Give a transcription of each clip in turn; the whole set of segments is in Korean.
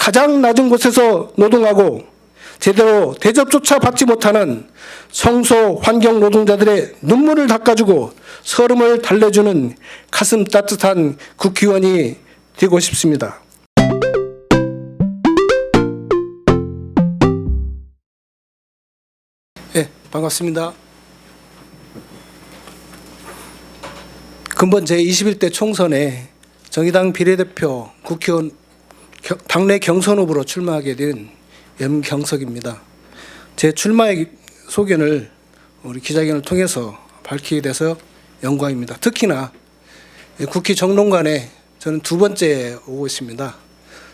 가장 낮은 곳에서 노동하고 제대로 대접조차 받지 못하는 성소 환경 노동자들의 눈물을 닦아주고 서름을 달래주는 가슴 따뜻한 국회의원이 되고 싶습니다. 네, 반갑습니다. 근본 제21대 총선에 정의당 비례대표 국회의원 당내 경선 후보로 출마하게 된 염경석입니다. 제 출마의 소견을 우리 기자회견을 통해서 밝히게 돼서 영광입니다. 특히나 국회 정론관에 저는 두 번째 오고 있습니다.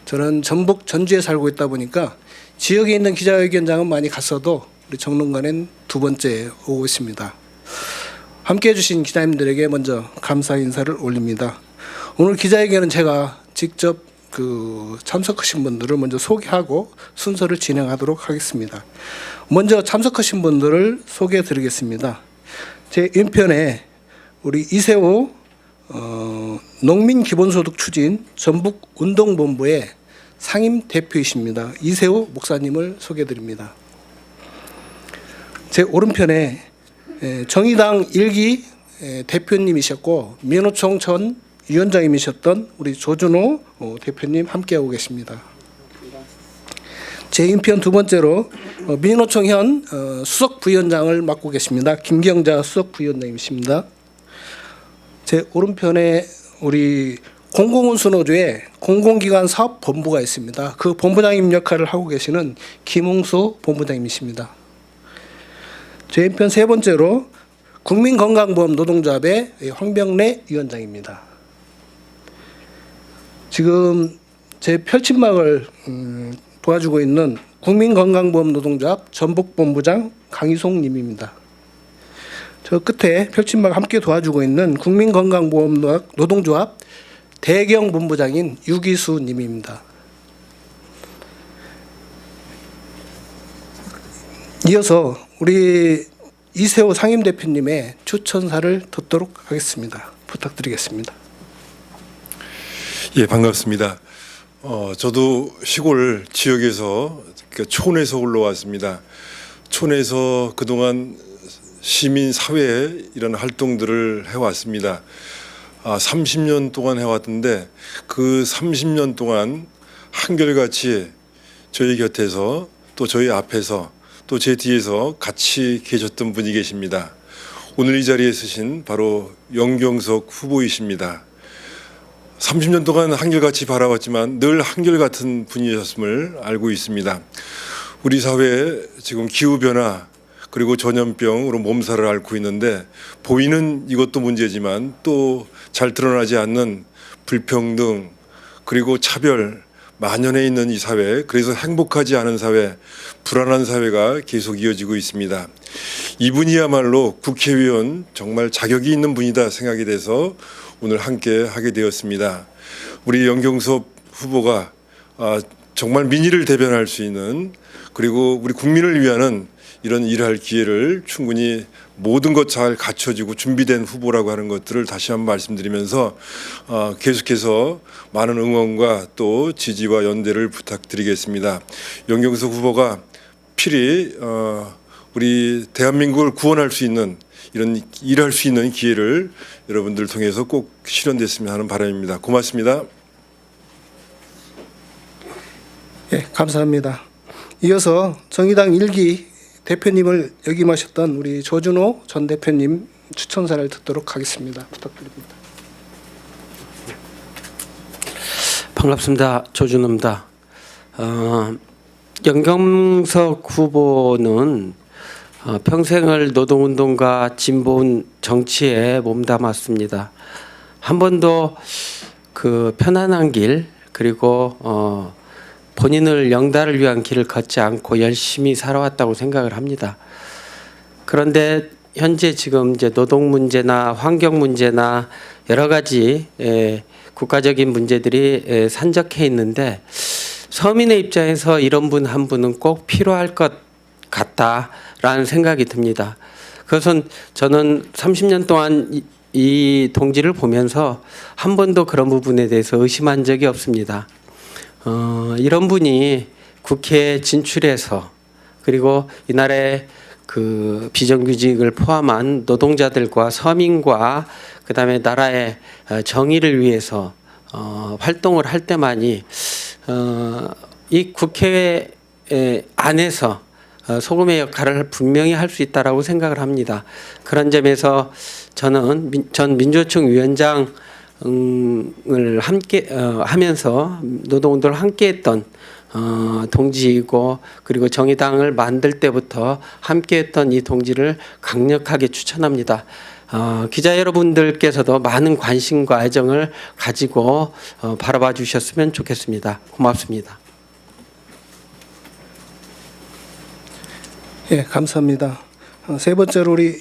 저는 전북 전주에 살고 있다 보니까 지역에 있는 기자회견장은 많이 갔어도 우리 정론관엔 두 번째 오고 있습니다. 함께해 주신 기자님들에게 먼저 감사 인사를 올립니다. 오늘 기자회견은 제가 직접 참석하신 분들을 먼저 소개하고 순서를 진행하도록 하겠습니다. 먼저 참석하신 분들을 소개해 드리겠습니다. 제 왼편에 우리 이세호 농민기본소득 추진 전북운동본부의 상임 대표이십니다. 이세호 목사님을 소개해 드립니다. 제 오른편에 정의당 1기 대표님이셨고 민노총 전 위원장님이셨던 우리 조준호 대표님 함께하고 계십니다. 제 인편 두 번째로 민노총 현 수석 부위원장을 맡고 계십니다. 김경자 수석 부위원장님이십니다. 제 오른편에 우리 공공운수노조의 공공기관 사업본부가 있습니다. 그 본부장님 역할을 하고 계시는 김홍수 본부장님이십니다. 제 왼편 세 번째로 국민건강보험 노동조합의 황병래 위원장입니다. 지금 제 펼침막을 도와주고 있는 국민건강보험 노동조합 전북본부장 강희송 님입니다. 저 끝에 펼침막 함께 도와주고 있는 국민건강보험 노동조합 대경본부장인 유기수 님입니다. 이어서 우리 이세호 상임대표님의 추천사를 듣도록 하겠습니다. 부탁드리겠습니다. 예, 반갑습니다. 저도 시골 지역에서 촌에서 올라왔습니다. 촌에서 그동안 시민 사회에 이런 활동들을 해왔습니다. 30년 동안 해왔는데 그 30년 동안 한결같이 저희 곁에서 또 저희 앞에서 또 제 뒤에서 같이 계셨던 분이 계십니다. 오늘 이 자리에 서신 바로 염경석 후보이십니다. 30년 동안 한결같이 바라봤지만 늘 한결같은 분이셨음을 알고 있습니다. 우리 사회에 지금 기후변화 그리고 전염병으로 몸살을 앓고 있는데 보이는 이것도 문제지만 또 잘 드러나지 않는 불평등 그리고 차별 만연해 있는 이 사회, 그래서 행복하지 않은 사회, 불안한 사회가 계속 이어지고 있습니다. 이분이야말로 국회의원 정말 자격이 있는 분이다 생각이 돼서 오늘 함께 하게 되었습니다. 우리 염경석 후보가 정말 민의를 대변할 수 있는 그리고 우리 국민을 위하는 이런 일할 기회를 충분히 모든 것 잘 갖춰지고 준비된 후보라고 하는 것들을 다시 한번 말씀드리면서 계속해서 많은 응원과 또 지지와 연대를 부탁드리겠습니다. 염경석 후보가 필히 우리 대한민국을 구원할 수 있는 이런 일할 수 있는 기회를 여러분들 통해서 꼭 실현됐으면 하는 바람입니다. 고맙습니다. 예, 감사합니다. 이어서 정의당 1기 대표님을 역임하셨던 우리 조준호 전 대표님 추천사를 듣도록 하겠습니다. 부탁드립니다. 반갑습니다. 조준호입니다. 염경석 후보는 평생을 노동운동과 진보운 정치에 몸담았습니다. 한 번도 그 편안한 길 그리고 본인을 영달을 위한 길을 걷지 않고 열심히 살아왔다고 생각을 합니다. 그런데 현재 지금 이제 노동 문제나 환경 문제나 여러 가지 국가적인 문제들이 산적해 있는데 서민의 입장에서 이런 분 한 분은 꼭 필요할 것 같다라는 생각이 듭니다. 그것은 저는 30년 동안 이 동지를 보면서 한 번도 그런 부분에 대해서 의심한 적이 없습니다. 이런 분이 국회에 진출해서 그리고 이 나라의 그 비정규직을 포함한 노동자들과 서민과 그다음에 나라의 정의를 위해서 활동을 할 때만이 이 국회 안에서 소금의 역할을 분명히 할 수 있다라고 생각을 합니다. 그런 점에서 저는 전 민주노총 위원장을 함께 하면서 노동운동을 함께했던 동지이고 그리고 정의당을 만들 때부터 함께했던 이 동지를 강력하게 추천합니다. 기자 여러분들께서도 많은 관심과 애정을 가지고 바라봐 주셨으면 좋겠습니다. 고맙습니다. 예, 감사합니다. 세 번째로 우리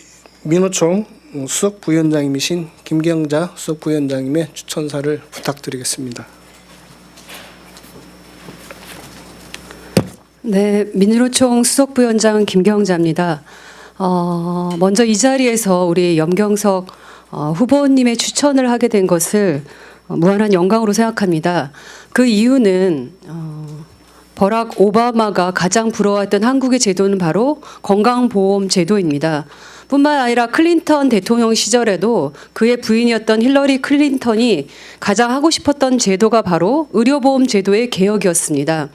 민노총 수석 부위원장님이신 김경자 수석 부위원장님의 추천사를 부탁드리겠습니다. 네, 민주노총 수석부위원장 김경자입니다. 먼저 이 자리에서 우리 염경석 후보님의 추천을 하게 된 것을 무한한 영광으로 생각합니다. 그 이유는 버락 오바마가 가장 부러워했던 한국의 제도는 바로 건강보험 제도입니다. 뿐만 아니라 클린턴 대통령 시절에도 그의 부인이었던 힐러리 클린턴이 가장 하고 싶었던 제도가 바로 의료보험 제도의 개혁이었습니다.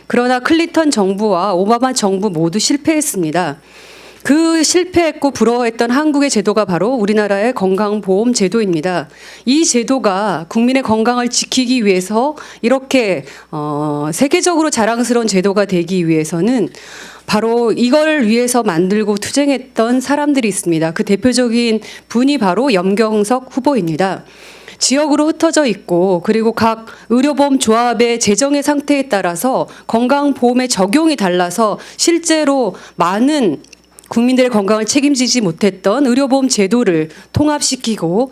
그러나 클린턴 정부와 오바마 정부 모두 실패했습니다. 그 실패했고 부러워했던 한국의 제도가 바로 우리나라의 건강보험 제도입니다. 이 제도가 국민의 건강을 지키기 위해서 이렇게 세계적으로 자랑스러운 제도가 되기 위해서는 바로 이걸 위해서 만들고 투쟁했던 사람들이 있습니다. 그 대표적인 분이 바로 염경석 후보입니다. 지역으로 흩어져 있고 그리고 각 의료보험 조합의 재정의 상태에 따라서 건강보험의 적용이 달라서 실제로 많은 국민들의 건강을 책임지지 못했던 의료보험 제도를 통합시키고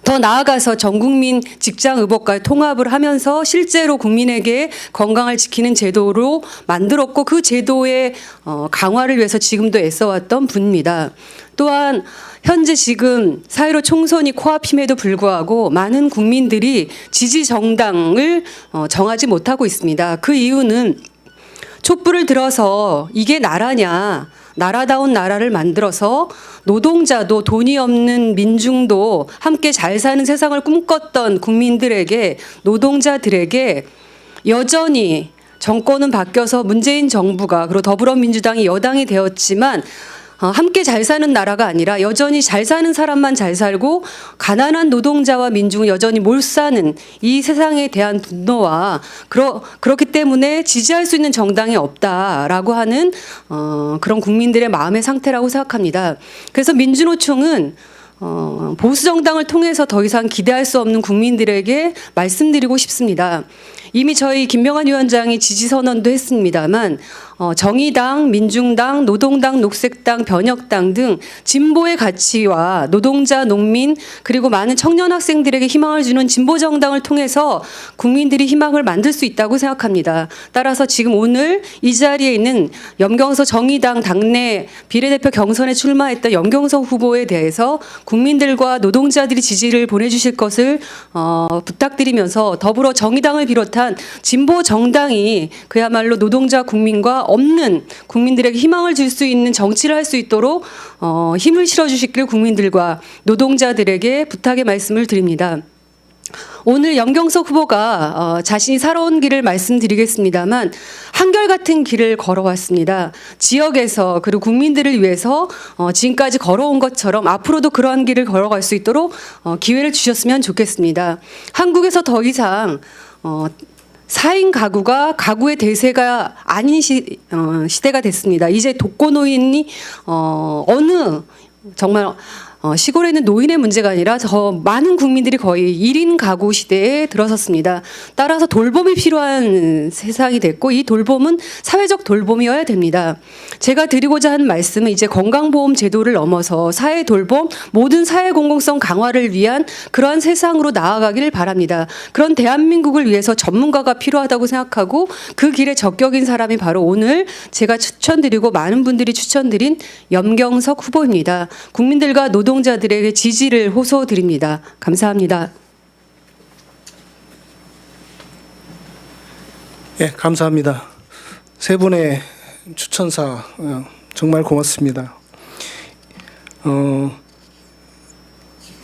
더 나아가서 전국민 직장의복과의 통합을 하면서 실제로 국민에게 건강을 지키는 제도로 만들었고 그 제도의 강화를 위해서 지금도 애써왔던 분입니다. 또한 현재 지금 4.15 총선이 코앞임에도 불구하고 많은 국민들이 지지 정당을 정하지 못하고 있습니다. 그 이유는 촛불을 들어서 이게 나라냐, 나라다운 나라를 만들어서 노동자도 돈이 없는 민중도 함께 잘 사는 세상을 꿈꿨던 국민들에게, 노동자들에게 여전히 정권은 바뀌어서 문재인 정부가 그리고 더불어민주당이 여당이 되었지만 함께 잘 사는 나라가 아니라 여전히 잘 사는 사람만 잘 살고 가난한 노동자와 민중은 여전히 못 사는 이 세상에 대한 분노와 그렇기 때문에 지지할 수 있는 정당이 없다라고 하는 그런 국민들의 마음의 상태라고 생각합니다. 그래서 민주노총은 보수 정당을 통해서 더 이상 기대할 수 없는 국민들에게 말씀드리고 싶습니다. 이미 저희 김명환 위원장이 지지 선언도 했습니다만 정의당, 민중당, 노동당, 녹색당, 변혁당 등 진보의 가치와 노동자, 농민 그리고 많은 청년 학생들에게 희망을 주는 진보 정당을 통해서 국민들이 희망을 만들 수 있다고 생각합니다. 따라서 지금 오늘 이 자리에 있는 염경석 정의당 당내 비례대표 경선에 출마했던 염경석 후보에 대해서 국민들과 노동자들이 지지를 보내주실 것을 부탁드리면서 더불어 정의당을 비롯한 진보 정당이 그야말로 노동자 국민과 없는 국민들에게 희망을 줄 수 있는 정치를 할 수 있도록 힘을 실어주시길 국민들과 노동자들에게 부탁의 말씀을 드립니다. 오늘 염경석 후보가 자신이 살아온 길을 말씀드리겠습니다만 한결같은 길을 걸어왔습니다. 지역에서 그리고 국민들을 위해서 지금까지 걸어온 것처럼 앞으로도 그러한 길을 걸어갈 수 있도록 기회를 주셨으면 좋겠습니다. 한국에서 더 이상 4인 가구가 가구의 대세가 아닌 시대가 됐습니다. 이제 독거노인이 어느 정말 시골에 있는 노인의 문제가 아니라 더 많은 국민들이 거의 1인 가구 시대에 들어섰습니다. 따라서 돌봄이 필요한 세상이 됐고 이 돌봄은 사회적 돌봄이어야 됩니다. 제가 드리고자 하는 말씀은 이제 건강보험 제도를 넘어서 사회 돌봄, 모든 사회 공공성 강화를 위한 그러한 세상으로 나아가기를 바랍니다. 그런 대한민국을 위해서 전문가가 필요하다고 생각하고 그 길에 적격인 사람이 바로 오늘 제가 추천드리고 많은 분들이 추천드린 염경석 후보입니다. 국민들과 노동자들에게 지지를 호소드립니다. 감사합니다. 예, 감사합니다. 세 분의 추천사 정말 고맙습니다.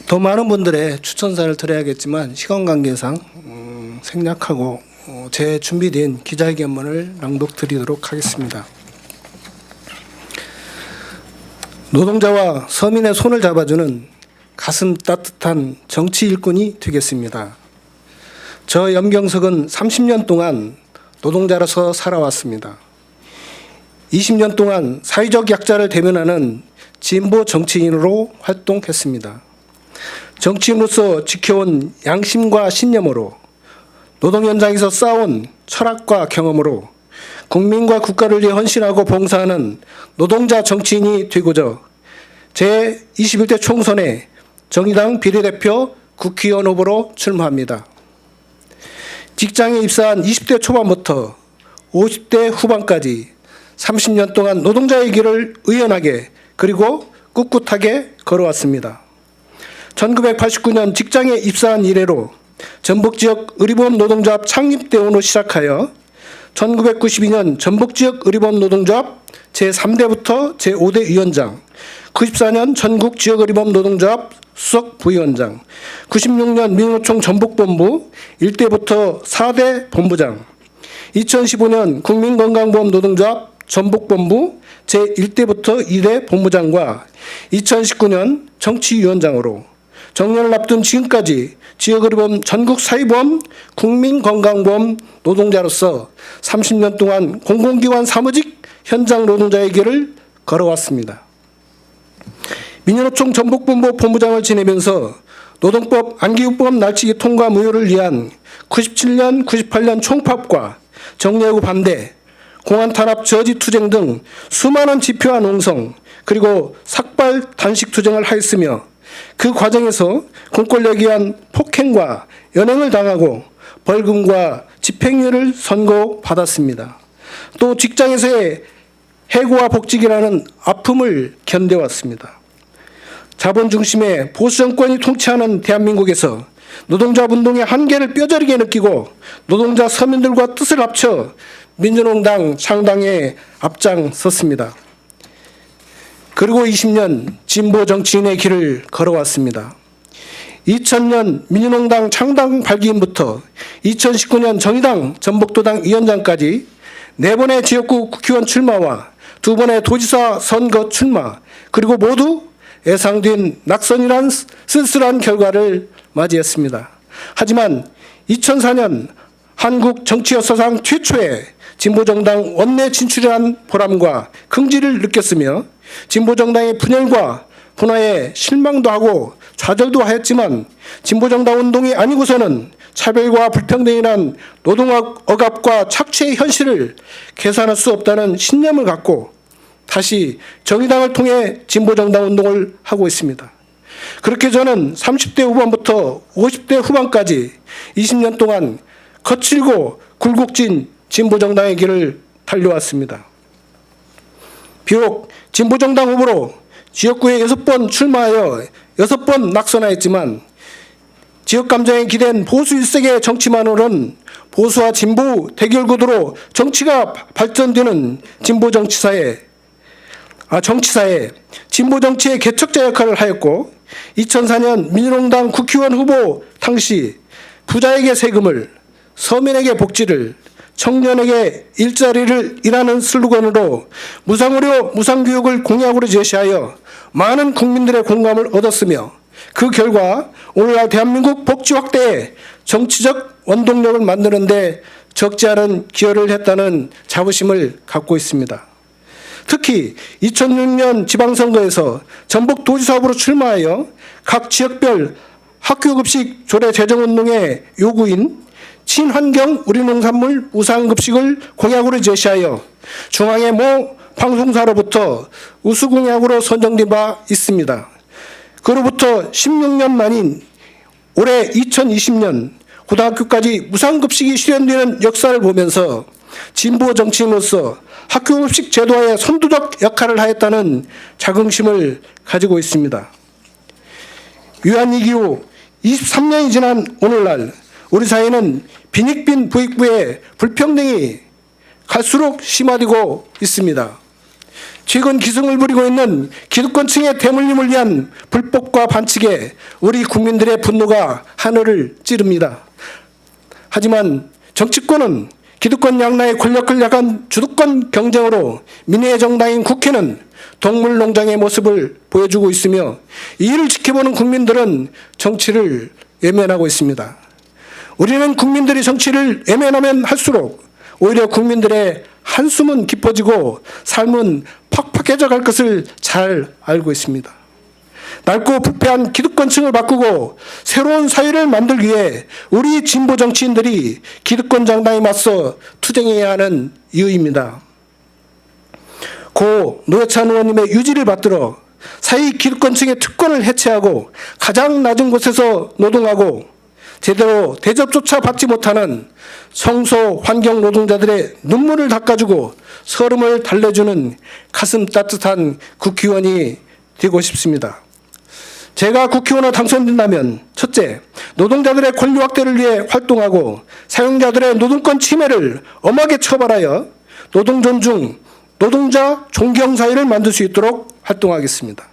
더 많은 분들의 추천사를 드려야겠지만 시간 관계상 생략하고 제 준비된 기자회견문을 낭독드리도록 하겠습니다. 노동자와 서민의 손을 잡아주는 가슴 따뜻한 정치 일꾼이 되겠습니다. 저 염경석은 30년 동안 노동자로서 살아왔습니다. 20년 동안 사회적 약자를 대변하는 진보 정치인으로 활동했습니다. 정치인으로서 지켜온 양심과 신념으로 노동 현장에서 쌓아온 철학과 경험으로 국민과 국가를 위해 헌신하고 봉사하는 노동자 정치인이 되고자 제21대 총선에 정의당 비례대표 국회의원 후보로 출마합니다. 직장에 입사한 20대 초반부터 50대 후반까지 30년 동안 노동자의 길을 의연하게 그리고 꿋꿋하게 걸어왔습니다. 1989년 직장에 입사한 이래로 전북지역 의료보험 노동조합 창립대원으로 시작하여 1992년 전북지역 의료보험 노동조합 제3대부터 제5대 위원장, 94년 전국지역의료보험 노동조합 수석 부위원장, 96년 민노총 전북본부 1대부터 4대 본부장, 2015년 국민건강보험 노동조합 전북본부 제1대부터 2대 본부장과 2019년 정치위원장으로 정년을 앞둔 지금까지 지역의료보험 전국사회보험 국민건강보험 노동자로서 30년 동안 공공기관 사무직 현장 노동자의 길을 걸어왔습니다. 민노총 전북본부 본부장을 지내면서 노동법 안기후법 날치기 통과 무효를 위한 97년, 98년 총파업과 정례후 반대, 공안 탄압 저지 투쟁 등 수많은 집회와 농성 그리고 삭발 단식 투쟁을 하였으며 그 과정에서 공권력에 의한 폭행과 연행을 당하고 벌금과 집행유예를 선고받았습니다. 또 직장에서의 해고와 복직이라는 아픔을 견뎌왔습니다. 자본 중심의 보수 정권이 통치하는 대한민국에서 노동자 운동의 한계를 뼈저리게 느끼고 노동자 서민들과 뜻을 합쳐 민주노동당 창당에 앞장섰습니다. 그리고 20년 진보 정치인의 길을 걸어왔습니다. 2000년 민주노동당 창당 발기인부터 2019년 정의당 전북도당 위원장까지 4번의 지역구 국회의원 출마와 2번의 도지사 선거 출마 그리고 모두 예상된 낙선이란 쓸쓸한 결과를 맞이했습니다. 하지만 2004년 한국 정치 역사상 최초의 진보정당 원내 진출이란 보람과 긍지를 느꼈으며 진보정당의 분열과 분화에 실망도 하고 좌절도 하였지만 진보정당 운동이 아니고서는 차별과 불평등이란 노동학 억압과 착취의 현실을 계산할 수 없다는 신념을 갖고 다시 정의당을 통해 진보정당 운동을 하고 있습니다. 그렇게 저는 30대 후반부터 50대 후반까지 20년 동안 거칠고 굴곡진 진보정당의 길을 달려왔습니다. 비록 진보정당 후보로 지역구에 6번 출마하여 6번 낙선하였지만 지역감정에 기댄 보수 일색의 정치만으로는 보수와 진보 대결 구도로 정치가 발전되는 정치사에 진보 정치의 개척자 역할을 하였고 2004년 민주노동당 국회의원 후보 당시 부자에게 세금을, 서민에게 복지를, 청년에게 일자리를 이라는 슬로건으로 무상의료, 무상교육을 공약으로 제시하여 많은 국민들의 공감을 얻었으며 그 결과 오늘날 대한민국 복지 확대에 정치적 원동력을 만드는 데 적지 않은 기여를 했다는 자부심을 갖고 있습니다. 특히 2006년 지방선거에서 전북도지사 후보로 출마하여 각 지역별 학교급식 조례 제정운동의 요구인 친환경 우리농산물 무상급식을 공약으로 제시하여 중앙의 모 방송사로부터 우수공약으로 선정된 바 있습니다. 그로부터 16년 만인 올해 2020년 고등학교까지 무상급식이 실현되는 역사를 보면서 진보 정치인으로서 학교급식 제도화의 선두적 역할을 하였다는 자긍심을 가지고 있습니다. 위안위기 후 23년이 지난 오늘날 우리 사회는 빈익빈 부익부의 불평등이 갈수록 심화되고 있습니다. 최근 기승을 부리고 있는 기득권층의 대물림을 위한 불법과 반칙에 우리 국민들의 분노가 하늘을 찌릅니다. 하지만 정치권은 기득권 양나의 권력을 약한 주도권 경쟁으로 민의의 정당인 국회는 동물농장의 모습을 보여주고 있으며 이를 지켜보는 국민들은 정치를 외면하고 있습니다. 우리는 국민들이 정치를 외면하면 할수록 오히려 국민들의 한숨은 깊어지고 삶은 팍팍해져 갈 것을 잘 알고 있습니다. 낡고 부패한 기득권층을 바꾸고 새로운 사회를 만들기 위해 우리 진보 정치인들이 기득권 정당에 맞서 투쟁해야 하는 이유입니다. 고 노회찬 의원님의 유지를 받들어 사회 기득권층의 특권을 해체하고 가장 낮은 곳에서 노동하고 제대로 대접조차 받지 못하는 성소 환경 노동자들의 눈물을 닦아주고 서름을 달래주는 가슴 따뜻한 국회의원이 되고 싶습니다. 제가 국회의원으로 당선된다면 첫째, 노동자들의 권리 확대를 위해 활동하고 사용자들의 노동권 침해를 엄하게 처벌하여 노동 존중, 노동자 존경 사회를 만들 수 있도록 활동하겠습니다.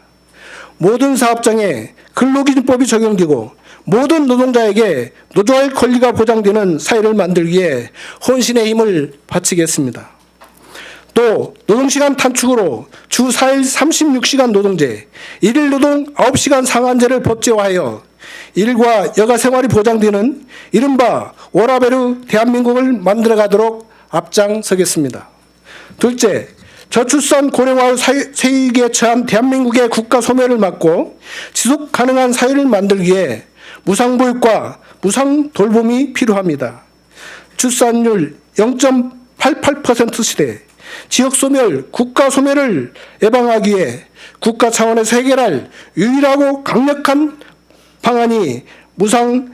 모든 사업장에 근로기준법이 적용되고 모든 노동자에게 노조할 권리가 보장되는 사회를 만들기 위해 혼신의 힘을 바치겠습니다. 또 노동시간 단축으로 주 4일 36시간 노동제, 일일 노동 9시간 상한제를 법제화하여 일과 여가 생활이 보장되는 이른바 워라밸의 대한민국을 만들어가도록 앞장서겠습니다. 둘째, 저출산 고령화 세위기에 처한 대한민국의 국가 소멸을 막고 지속 가능한 사회를 만들기 위해 무상보육과 무상돌봄이 필요합니다. 출산율 0.88% 시대, 지역소멸, 국가소멸을 예방하기 위해 국가 차원에서 해결할 유일하고 강력한 방안이 무상보육이기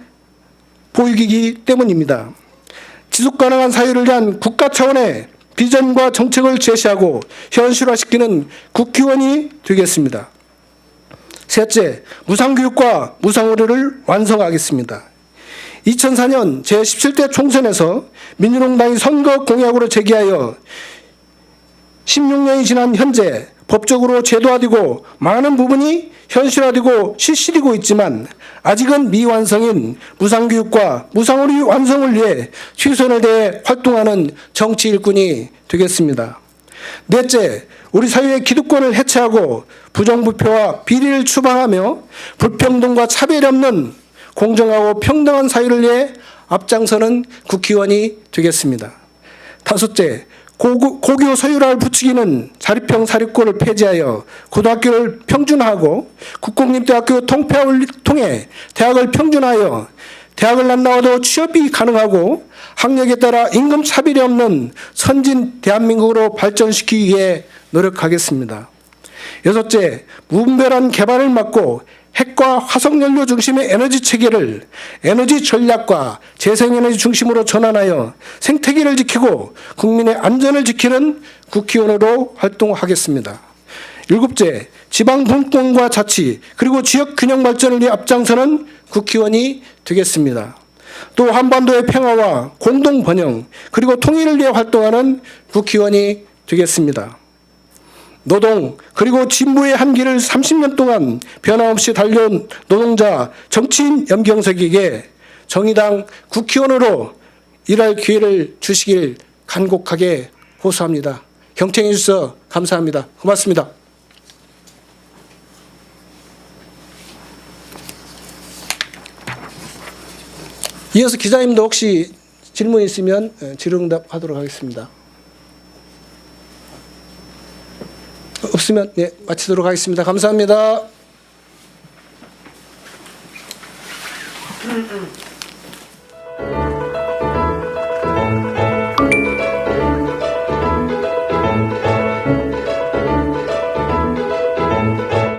때문입니다. 지속가능한 사회를 위한 국가 차원의 비전과 정책을 제시하고 현실화시키는 국회의원이 되겠습니다. 셋째, 무상교육과 무상의료를 완성하겠습니다. 2004년 제17대 총선에서 민주농당이 선거 공약으로 제기하여 16년이 지난 현재 법적으로 제도화되고 많은 부분이 현실화되고 실시되고 있지만 아직은 미완성인 무상교육과 무상의료 완성을 위해 최선을 다해 활동하는 정치 일꾼이 되겠습니다. 넷째, 우리 사회의 기득권을 해체하고 부정부패와 비리를 추방하며 불평등과 차별이 없는 공정하고 평등한 사회를 위해 앞장서는 국회의원이 되겠습니다. 다섯째, 고교 서열화를 부추기는 자립형 사립고를 폐지하여 고등학교를 평준화하고 국공립대학교 통폐합을 통해 대학을 평준화하여 대학을 안 나와도 취업이 가능하고 학력에 따라 임금 차별이 없는 선진 대한민국으로 발전시키기 위해 노력하겠습니다. 여섯째, 무분별한 개발을 막고 핵과 화석연료 중심의 에너지 체계를 에너지 전략과 재생에너지 중심으로 전환하여 생태계를 지키고 국민의 안전을 지키는 국회의원으로 활동하겠습니다. 일곱째, 지방 분권과 자치 그리고 지역 균형 발전을 위해 앞장서는 국회의원이 되겠습니다. 또 한반도의 평화와 공동 번영 그리고 통일을 위해 활동하는 국회의원이 되겠습니다. 노동 그리고 진보의 한길을 30년 동안 변함없이 달려온 노동자 정치인 염경석에게 정의당 국회의원으로 일할 기회를 주시길 간곡하게 호소합니다. 경청해 주셔서 감사합니다. 고맙습니다. 이어서 기자님도 혹시 질문 있으면 질의응답하도록 하겠습니다. 없으면 네, 마치도록 하겠습니다. 감사합니다.